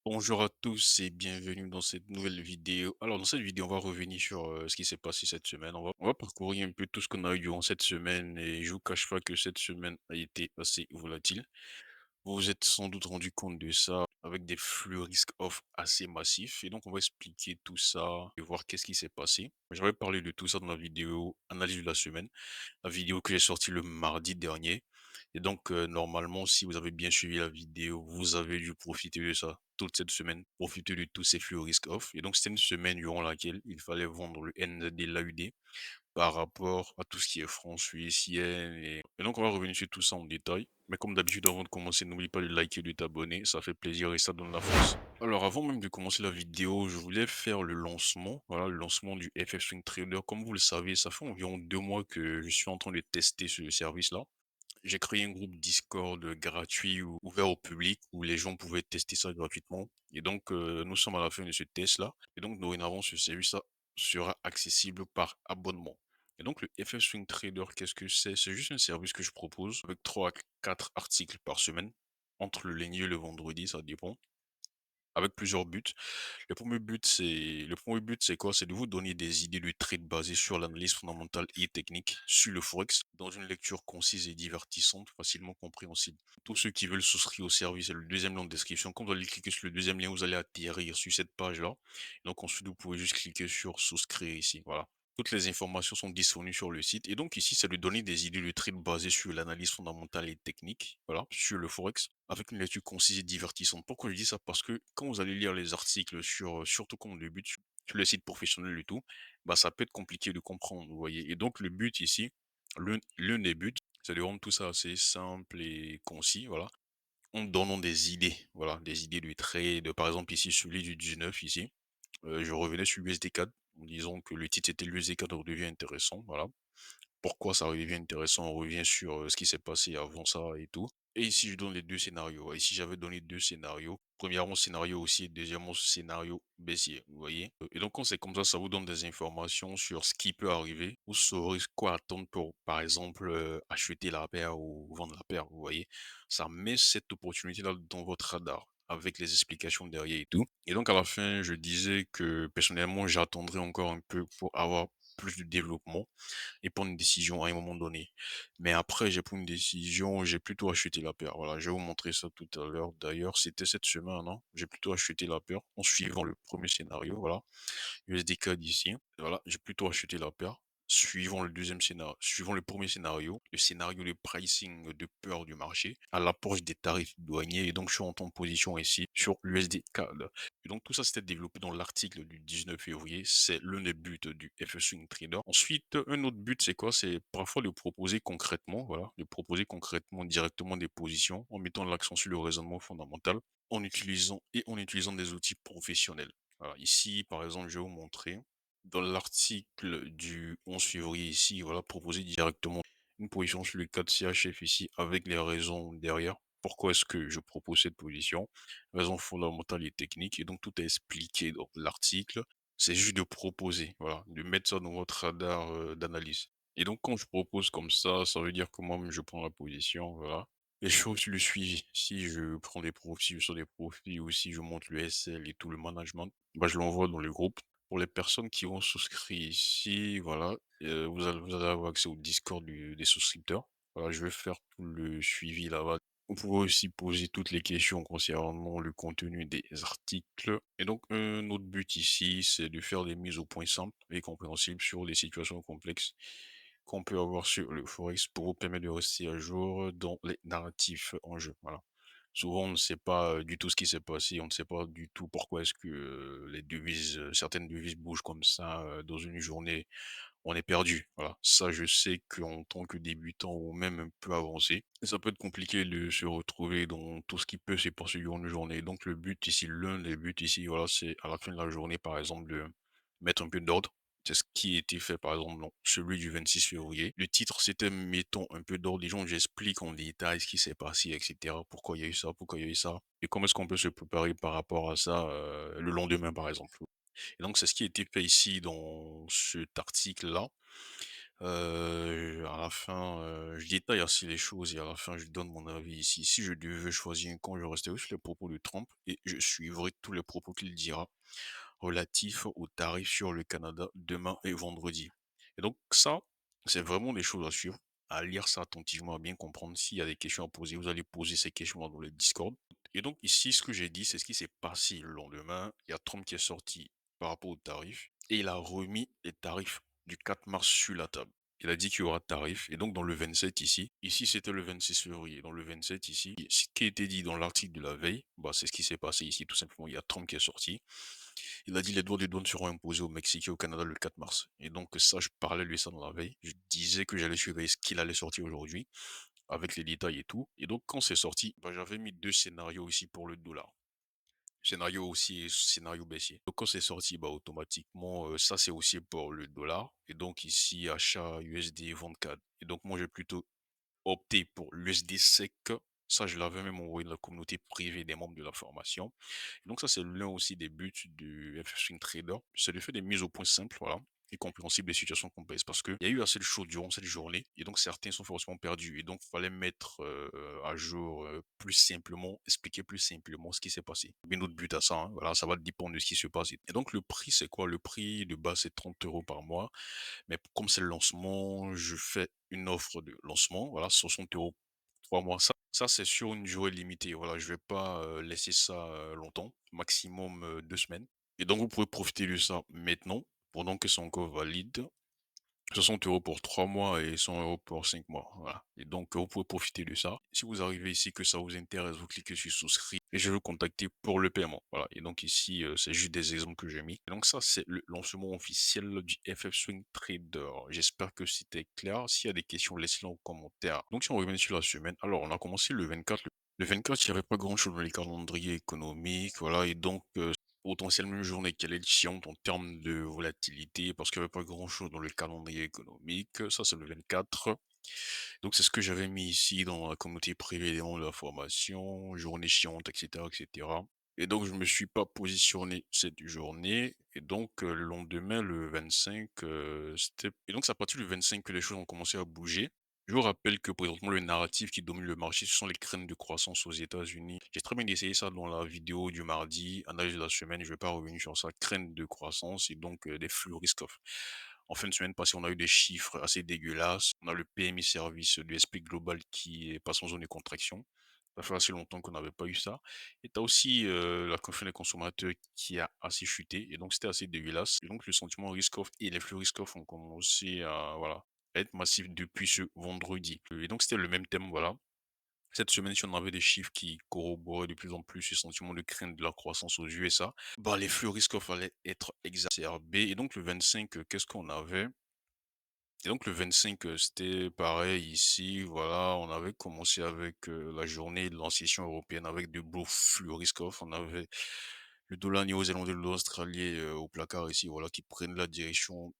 Bonjour à tous et bienvenue dans cette nouvelle vidéo. Alors dans cette vidéo, on va revenir sur ce qui s'est passé cette semaine. On va parcourir un peu tout ce qu'on a eu durant cette semaine et je vous cache pas que cette semaine a été assez volatile. Vous vous êtes sans doute rendu compte de ça avec des flux risk-off assez massifs et donc on va expliquer tout ça et voir qu'est-ce qui s'est passé. J'avais parlé de tout ça dans la vidéo analyse de la semaine, la vidéo que j'ai sortie le mardi dernier. Et donc, normalement, si vous avez bien suivi la vidéo, vous avez dû profiter de ça toute cette semaine, profiter de tous ces flux risk off. Et donc, c'était une semaine durant laquelle il fallait vendre le ND, l'AUD par rapport à tout ce qui est franc suisse, yen. Et donc, on va revenir sur tout ça en détail. Mais comme d'habitude, avant de commencer, n'oublie pas de liker et de t'abonner. Ça fait plaisir et ça donne la force. Alors, avant même de commencer la vidéo, je voulais faire le lancement. Voilà, le lancement du FF Swing Trader. Comme vous le savez, ça fait environ 2 mois que je suis en train de tester ce service-là. J'ai créé un groupe Discord gratuit ou ouvert au public où les gens pouvaient tester ça gratuitement. Et donc, nous sommes à la fin de ce test-là. Et donc, dorénavant, ce service-là sera accessible par abonnement. Et donc, le FF Swing Trader, qu'est-ce que c'est? C'est juste un service que je propose avec 3 à 4 articles par semaine. Entre le lundi et le vendredi, ça dépend. Avec plusieurs buts. Le premier but, c'est quoi? C'est de vous donner des idées de trade basées sur l'analyse fondamentale et technique sur le Forex dans une lecture concise et divertissante, facilement compréhensible. Tous ceux qui veulent souscrire au service, c'est le deuxième lien en description. Quand vous allez cliquer sur le deuxième lien, vous allez atterrir sur cette page-là. Donc ensuite, vous pouvez juste cliquer sur souscrire ici. Voilà. Toutes les informations sont disponibles sur le site. Et donc ici, c'est de donner des idées de trade basées sur l'analyse fondamentale et technique, voilà, sur le Forex, avec une lecture concise et divertissante. Pourquoi je dis ça? Parce que quand vous allez lire les articles sur, surtout quand on débute sur les sites professionnels et tout, bah ça peut être compliqué de comprendre, vous voyez. Et donc le but ici, l'un des buts, c'est de rendre tout ça assez simple et concis, voilà, en donnant des idées, voilà, des idées de trade. Par exemple ici, celui du 19 ici, je revenais sur l'USD4 en disant que le titre était l'USD4 redevient intéressant, voilà. Pourquoi ça redevient intéressant? On revient sur, ce qui s'est passé avant ça et tout. Et ici, je donne les 2 scénarios. Ouais, ici, j'avais donné 2 scénarios. Premièrement, scénario haussier, deuxièmement, scénario baissier, vous voyez? Et donc quand c'est comme ça vous donne des informations sur ce qui peut arriver. Vous saurez quoi attendre pour, par exemple, acheter la paire ou vendre la paire, vous voyez? Ça met cette opportunité-là dans votre radar avec les explications derrière et tout. Et donc à la fin, je disais que personnellement, j'attendrai encore un peu pour avoir plus de développement et prendre une décision à un moment donné. Mais après, j'ai pris une décision, j'ai plutôt acheté la paire. Voilà, je vais vous montrer ça tout à l'heure. D'ailleurs, c'était cette semaine, hein. J'ai plutôt acheté la paire en suivant le premier scénario. Voilà, USD CAD ici. Voilà, j'ai plutôt acheté la paire. Suivant le deuxième scénario, suivant le premier scénario, le scénario de pricing de peur du marché à l'approche des tarifs douaniers. Et donc, je suis en position ici sur l'USD CAD. Et donc, tout ça, c'était développé dans l'article du 19 février. C'est l'un des buts du FE Swing Trader. Ensuite, un autre but, c'est quoi? C'est parfois de proposer concrètement, voilà, de proposer concrètement directement des positions en mettant l'accent sur le raisonnement fondamental en utilisant des outils professionnels. Voilà, ici, par exemple, je vais vous montrer dans l'article du 11 février ici, voilà, proposer directement une position sur le 4 CHF ici avec les raisons derrière. Pourquoi est-ce que je propose cette position? Raison fondamentale et technique. Et donc, tout est expliqué dans l'article. C'est juste de proposer, voilà, de mettre ça dans votre radar d'analyse. Et donc, quand je propose comme ça veut dire que moi-même, je prends la position, voilà. Et je fais aussi le suivi. Si je prends des profils sur des profils ou si je monte le SL et tout le management, bah, je l'envoie dans le groupe. Pour les personnes qui ont souscrit ici, voilà, vous allez avoir accès au Discord des souscripteurs. Voilà, je vais faire tout le suivi là-bas. Vous pouvez aussi poser toutes les questions concernant le contenu des articles. Et donc, un autre but ici, c'est de faire des mises au point simples et compréhensibles sur les situations complexes qu'on peut avoir sur le Forex pour vous permettre de rester à jour dans les narratifs en jeu. Voilà. Souvent, on ne sait pas du tout ce qui s'est passé, on ne sait pas du tout pourquoi est-ce que les devises, certaines devises bougent comme ça dans une journée. On est perdu. Voilà. Ça, je sais qu'en tant que débutant ou même un peu avancé, ça peut être compliqué de se retrouver dans tout ce qui peut se passer durant une journée. Donc, le but ici, l'un des buts ici, voilà, c'est à la fin de la journée, par exemple, de mettre un peu d'ordre. C'est ce qui a été fait, par exemple, dans celui du 26 février. Le titre, c'était mettons un peu d'ordre. Les gens, j'explique en détail ce qui s'est passé, etc. Pourquoi il y a eu ça, pourquoi il y a eu ça. Et comment est-ce qu'on peut se préparer par rapport à ça le lendemain, par exemple. Et donc, c'est ce qui a été fait ici dans cet article-là. À la fin, je détaille assez les choses et à la fin, je donne mon avis ici. Si je devais choisir un camp, je resterai sur les propos de Trump et je suivrai tous les propos qu'il dira relatifs aux tarifs sur le Canada demain et vendredi. Et donc ça, c'est vraiment des choses à suivre, à lire ça attentivement, à bien comprendre. S'il y a des questions à poser, vous allez poser ces questions dans le Discord. Et donc ici, ce que j'ai dit, c'est ce qui s'est passé le lendemain. Il y a Trump qui est sorti par rapport aux tarifs et il a remis les tarifs du 4 mars sur la table. Il a dit qu'il y aura tarif. Et donc, dans le 27 ici, c'était le 26 février. Dans le 27 ici, ce qui a été dit dans l'article de la veille, bah, c'est ce qui s'est passé ici, tout simplement. Il y a Trump qui est sorti. Il a dit les droits de douane seront imposés au Mexique et au Canada le 4 mars. Et donc, ça, je parlais lui ça dans la veille. Je disais que j'allais suivre ce qu'il allait sortir aujourd'hui, avec les détails et tout. Et donc, quand c'est sorti, bah, j'avais mis deux scénarios ici pour le dollar. Scénario haussier, scénario baissier. Donc quand c'est sorti, bah automatiquement, ça c'est aussi pour le dollar. Et donc ici, achat USD, vente CAD. Et donc moi j'ai plutôt opté pour l'USD sec. Ça, je l'avais même envoyé dans la communauté privée des membres de la formation. Et donc ça, c'est l'un aussi des buts du FF Swing Trader. C'est de faire des mises au point simples, voilà, et compréhensibles des situations complexes. Parce qu'il y a eu assez de choses durant cette journée, et donc certains sont forcément perdus. Et donc, il fallait mettre à jour plus simplement, expliquer plus simplement ce qui s'est passé. Bien d'autres buts à ça, hein, voilà, ça va dépendre de ce qui se passe. Et donc, le prix, c'est quoi? Le prix de base, c'est 30 € par mois. Mais comme c'est le lancement, je fais une offre de lancement, voilà, 60 € 3 mois. Ça c'est sur une durée limitée, voilà, je vais pas, laisser ça, longtemps, maximum, 2 semaines et donc vous pouvez profiter de ça maintenant, pendant que c'est encore valide. 60 € pour 3 mois et 100 € pour 5 mois, voilà et donc vous pouvez profiter de ça. Si vous arrivez ici, que ça vous intéresse, vous cliquez sur souscrit et je vais vous contacter pour le paiement, voilà et donc ici, c'est juste des exemples que j'ai mis et donc ça, c'est le lancement officiel du FF Swing Trader. J'espère que c'était clair. S'il y a des questions, laissez-les en commentaire. Donc si on revient sur la semaine, alors on a commencé le 24. Le 24, il y avait pas grand-chose dans les calendriers économiques, voilà et donc potentiellement une journée qualifiante en termes de volatilité parce qu'il n'y avait pas grand-chose dans le calendrier économique. Ça, c'est le 24. Donc, c'est ce que j'avais mis ici dans la communauté privée des membres de la formation, journée chiante, etc., etc. Et donc, je me suis pas positionné cette journée. Et donc, le lendemain, le 25, et donc, c'est à partir du 25 que les choses ont commencé à bouger. Je vous rappelle que présentement, le narratif qui domine le marché, ce sont les craintes de croissance aux États-Unis. J'ai très bien essayé ça dans la vidéo du mardi, analyse de la semaine. Je vais pas revenir sur ça. Craintes de croissance et donc des flux risk-off. En fin de semaine passée, on a eu des chiffres assez dégueulasses. On a le PMI service du SP Global qui est passé en zone de contraction. Ça fait assez longtemps qu'on n'avait pas eu ça. Et tu as aussi la confiance des consommateurs qui a assez chuté. Et donc, c'était assez dégueulasse. Et donc, le sentiment risk-off et les flux risk-off ont commencé à, voilà, à être massifs depuis ce vendredi. Et donc, c'était le même thème, voilà. Cette semaine, si on avait des chiffres qui corroboraient de plus en plus ce sentiment de crainte de la croissance aux USA, bah, les flux risk-off allaient être exacerbés. Et donc, le 25, qu'est-ce qu'on avait? Et donc, le 25, c'était pareil ici. Voilà, on avait commencé avec la journée de l'ancienne européenne avec de beaux flux risk-off. On avait le dollar néo-zélandais, le dollar australien au placard ici, voilà, qui prennent la direction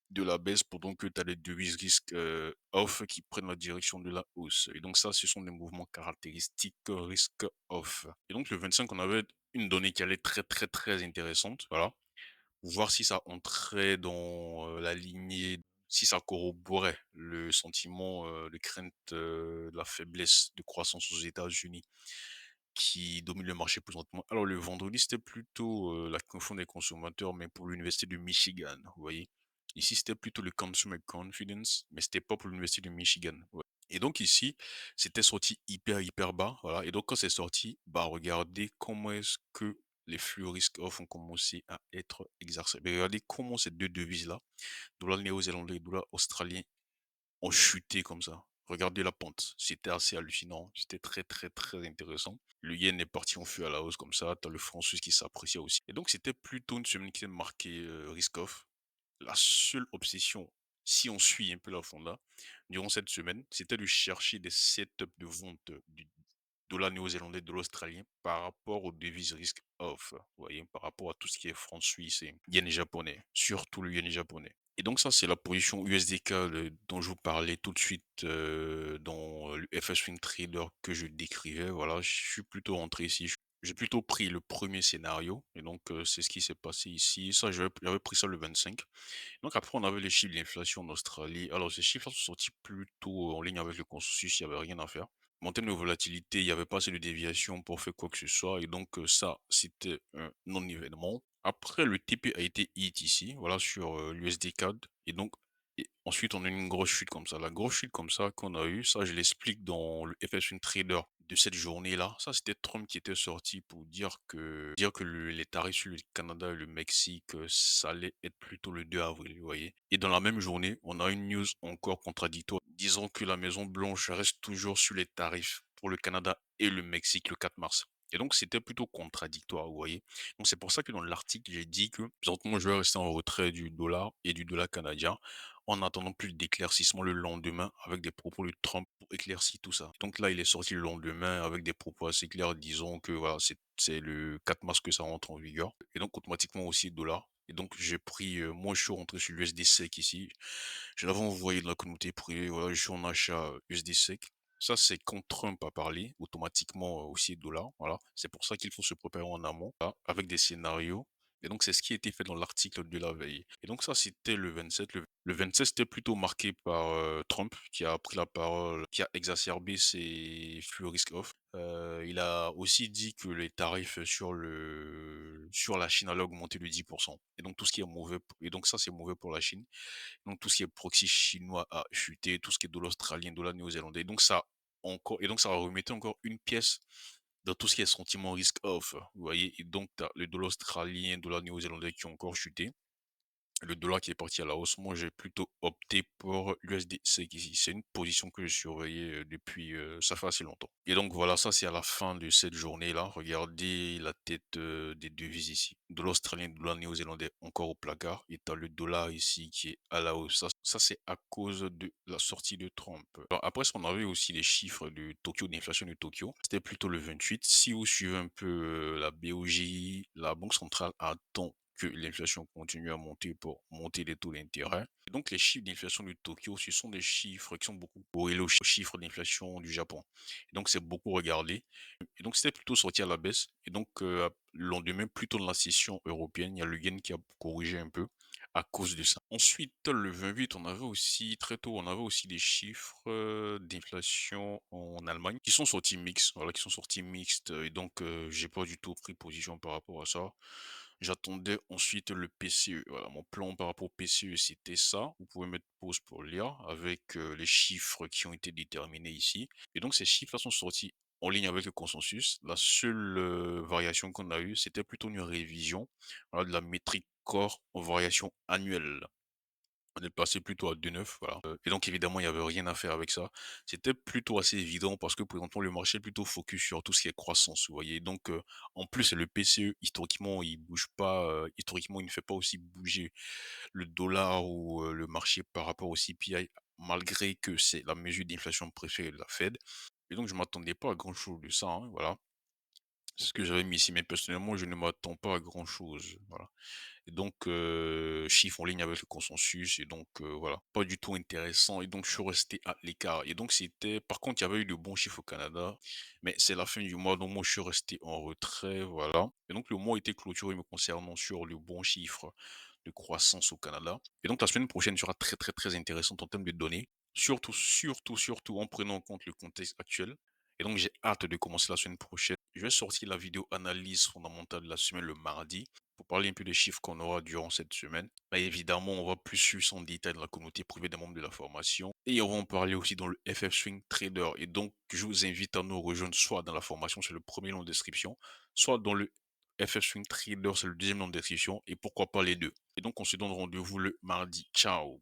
de la baisse pendant que tu as les devises risques off qui prennent la direction de la hausse. Et donc ça, ce sont des mouvements caractéristiques risque off. Et donc le 25, on avait une donnée qui allait très très très intéressante, voilà, pour voir si ça entrait dans la lignée, si ça corroborait le sentiment de crainte de la faiblesse de croissance aux États-Unis qui domine le marché présentement. Alors le vendredi, c'était plutôt la confiance des consommateurs, mais pour l'université de Michigan, vous voyez. Ici, c'était plutôt le Consumer Confidence, mais c'était pas pour l'université de Michigan. Ouais. Et donc ici, c'était sorti hyper hyper bas, voilà. Et donc quand c'est sorti, bah regardez comment est-ce que les flux risk-off ont commencé à être exacerbés. Regardez comment ces deux devises-là, dollar néo-zélandais et dollar australien, ont chuté comme ça. Regardez la pente, c'était assez hallucinant, c'était très très très intéressant. Le yen est parti en feu à la hausse comme ça, t'as le franc suisse qui s'appréciait aussi. Et donc c'était plutôt une semaine qui est marquée risk-off. La seule obsession, si on suit un peu la fonda, durant cette semaine, c'était de chercher des setups de vente du dollar néo-zélandais, de l'australien par rapport aux devises risk off. Vous voyez, par rapport à tout ce qui est franc suisse et yen japonais, surtout le yen japonais. Et donc ça, c'est la position USDK dont je vous parlais tout de suite dans le FS Swing Trader que je décrivais. Voilà, je suis plutôt rentré ici. j'ai plutôt pris le premier scénario et donc c'est ce qui s'est passé ici. Ça, j'avais pris ça le 25. Donc après, on avait les chiffres d'inflation en Australie. Alors ces chiffres sont sortis plutôt en ligne avec le consensus, il y avait rien à faire. Mais en termes de volatilité, il y avait pas assez de déviation pour faire quoi que ce soit et donc ça, c'était un non-événement. Après, le TP a été hit ici, voilà, sur l'USD CAD et donc et ensuite, on a eu une grosse chute comme ça. La grosse chute comme ça qu'on a eu, ça, je l'explique dans le FS Swing Trader de cette journée-là. Ça, c'était Trump qui était sorti pour dire que les tarifs sur le Canada et le Mexique, ça allait être plutôt le 2 avril, vous voyez. Et dans la même journée, on a une news encore contradictoire, disant que la Maison Blanche reste toujours sur les tarifs pour le Canada et le Mexique le 4 mars. Et donc, c'était plutôt contradictoire, vous voyez. Donc, c'est pour ça que dans l'article, j'ai dit que présentement, je vais rester en retrait du dollar et du dollar canadien en attendant plus d'éclaircissement le lendemain avec des propos de Trump pour éclaircir tout ça. Donc là, il est sorti le lendemain avec des propos assez clairs disant que voilà, c'est le 4 mars que ça rentre en vigueur. Et donc automatiquement aussi dollar. Et donc j'ai pris, moi je suis rentré sur l'USD SEC ici. Je l'avais envoyé de la communauté privée, voilà, je suis en achat USD SEC. Ça, c'est quand Trump a parlé, automatiquement aussi dollar. Voilà. C'est pour ça qu'il faut se préparer en amont, là, avec des scénarios. Et donc, c'est ce qui a été fait dans l'article de la veille. Et donc, ça, c'était le 27. Le 27, c'était plutôt marqué par Trump, qui a pris la parole, qui a exacerbé ses flux risk-off. Il a aussi dit que les tarifs sur la Chine allaient augmenter de 10%. Et donc, tout ce qui est mauvais, et donc ça, c'est mauvais pour la Chine. Donc tout ce qui est proxy chinois a chuté, tout ce qui est dollar australien, dollar néo-zélandais. Donc ça remettait encore une pièce dans tout ce qui est sentiment risk off. Vous voyez, et donc tu le dollar australien, dollar néo-zélandais qui ont encore chuté. Le dollar qui est parti à la hausse, moi j'ai plutôt opté pour l'USD-C ici. C'est une position que je surveillais depuis ça fait assez longtemps. Et donc voilà, ça c'est à la fin de cette journée-là. Regardez la tête des devises ici. Dollar australien, dollar néo-zélandais encore au placard. Et t'as le dollar ici qui est à la hausse. Ça c'est à cause de la sortie de Trump. Alors, après, on avait aussi les chiffres de Tokyo, d'inflation de Tokyo. C'était plutôt le 28. Si vous suivez un peu la BOJ, la Banque centrale attend que l'inflation continue à monter pour monter les taux d'intérêt. Et donc, les chiffres d'inflation de Tokyo, ce sont des chiffres qui sont beaucoup corrélés aux chiffres d'inflation du Japon. Et donc, c'est beaucoup regardé. Et donc, c'était plutôt sorti à la baisse. Et donc, le lendemain, plutôt dans la session européenne, il y a le yen qui a corrigé un peu à cause de ça. Ensuite, le 28, on avait aussi, très tôt, on avait aussi des chiffres d'inflation en Allemagne qui sont sortis mixtes, voilà, qui sont sortis mixtes. Et donc, j'ai pas du tout pris position par rapport à ça. J'attendais ensuite le PCE. Voilà, mon plan par rapport au PCE, c'était ça. Vous pouvez mettre pause pour lire avec les chiffres qui ont été déterminés ici. Et donc, ces chiffres-là sont sortis en ligne avec le consensus. La seule variation qu'on a eue, c'était plutôt une révision, voilà, de la métrique corps en variation annuelle. On est passé plutôt à 2,9, voilà. Et donc évidemment, il y avait rien à faire avec ça. C'était plutôt assez évident parce que présentement, le marché est plutôt focus sur tout ce qui est croissance, vous voyez? Donc, en plus, le PCE, historiquement, il bouge pas, historiquement, il ne fait pas aussi bouger le dollar ou, le marché par rapport au CPI, malgré que c'est la mesure d'inflation préférée de la Fed. Et donc je m'attendais pas à grand chose de ça, hein, voilà. C'est ce que j'avais mis ici, mais personnellement, je ne m'attends pas à grand chose, voilà. Et donc, chiffre en ligne avec le consensus et donc, voilà, pas du tout intéressant et donc je suis resté à l'écart et donc c'était par contre, il y avait eu de bons chiffres au Canada, mais c'est la fin du mois donc moi je suis resté en retrait, voilà et donc le mois a été clôturé me concernant sur le bon chiffre de croissance au Canada et donc la semaine prochaine sera très, très, très intéressante en termes de données, surtout, surtout, surtout en prenant en compte le contexte actuel et donc j'ai hâte de commencer la semaine prochaine. Je vais sortir la vidéo analyse fondamentale de la semaine le mardi pour parler un peu des chiffres qu'on aura durant cette semaine. Bah, évidemment, on va plus suivre en détail dans la communauté privée des membres de la formation. Et on va en parler aussi dans le FF Swing Trader. Et donc, je vous invite à nous rejoindre soit dans la formation, c'est le premier lien en description, soit dans le FF Swing Trader, c'est le deuxième lien en description. Et pourquoi pas les deux. Et donc, on se donne rendez-vous le mardi. Ciao!